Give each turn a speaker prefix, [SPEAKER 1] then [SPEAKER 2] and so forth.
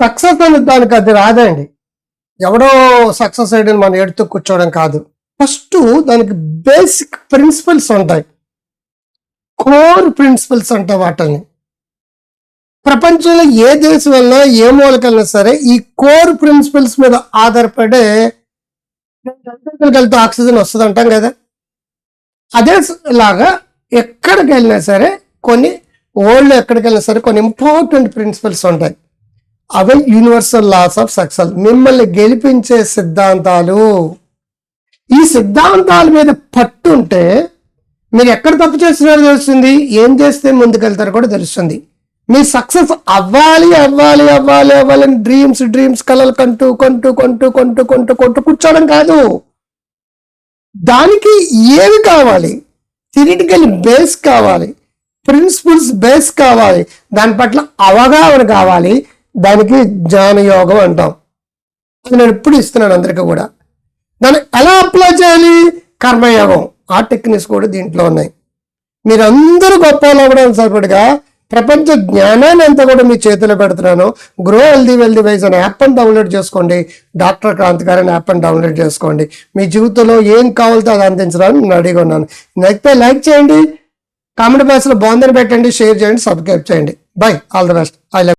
[SPEAKER 1] Success అనే దానికి అది రాదండి. ఎవడో సక్సెస్ అయ్యడం మనం ఎడుతూ కూర్చోవడం కాదు. ఫస్ట్ దానికి బేసిక్ ప్రిన్సిపల్స్ ఉంటాయి, కోర్ ప్రిన్సిపల్స్ అంటాయి వాటిని. ప్రపంచంలో ఏ దేశం వెళ్ళినా ఏ మూలకెళ్ళినా సరే ఈ కోర్ ప్రిన్సిపల్స్ మీద ఆధారపడే వెళ్తే ఆక్సిజన్ వస్తుంది అంటాం కదా. అదే లాగా ఎక్కడికి వెళ్ళినా సరే కొన్ని వరల్డ్ ఎక్కడికి వెళ్ళినా సరే కొన్ని ఇంపార్టెంట్ ప్రిన్సిపల్స్ ఉంటాయి. అవే యూనివర్సల్ లాస్ ఆఫ్ సక్సెస్, మిమ్మల్ని గెలిపించే సిద్ధాంతాలు. ఈ సిద్ధాంతాల మీద పట్టుంటే మీరు ఎక్కడ తప్పు చేస్తున్నారో తెలుస్తుంది, ఏం చేస్తే ముందుకెళ్తారో కూడా తెలుస్తుంది. మీ సక్సెస్ అవ్వాలి అవ్వాలి అవ్వాలి అవ్వాలని డ్రీమ్స్ కలలు కొంటూ కూర్చోవడం కాదు. దానికి ఏమి కావాలి? థియరిటికల్ బేస్ కావాలి, ప్రిన్సిపల్స్ బేస్ కావాలి, దాని పట్ల అవగాహన కావాలి. దానికి జ్ఞానయోగం అంటాం. అది నేను ఎప్పుడు ఇస్తున్నాను అందరికీ కూడా. దాన్ని ఎలా అప్లై చేయాలి? కర్మయోగం. ఆ టెక్నిక్స్ కూడా దీంట్లో ఉన్నాయి. మీరందరూ గొప్ప అవ్వడం సరిపడిగా ప్రపంచ జ్ఞానాన్ని అంతా కూడా మీ చేతిలో పెడుతున్నాను. గ్రో హెల్దీ వెల్దీ వైజ్ అనే యాప్ని డౌన్లోడ్ చేసుకోండి. డాక్టర్ క్రాంతికారి అనే యాప్ని డౌన్లోడ్ చేసుకోండి. మీ జీవితంలో ఏం కావాలో అది అందించడానికి నేను రెడీగా ఉన్నాను. నచ్చితే లైక్ చేయండి, కామెంట్ బాక్స్లో బాగుందని పెట్టండి, షేర్ చేయండి, సబ్స్క్రైబ్ చేయండి. By, all the best. I love.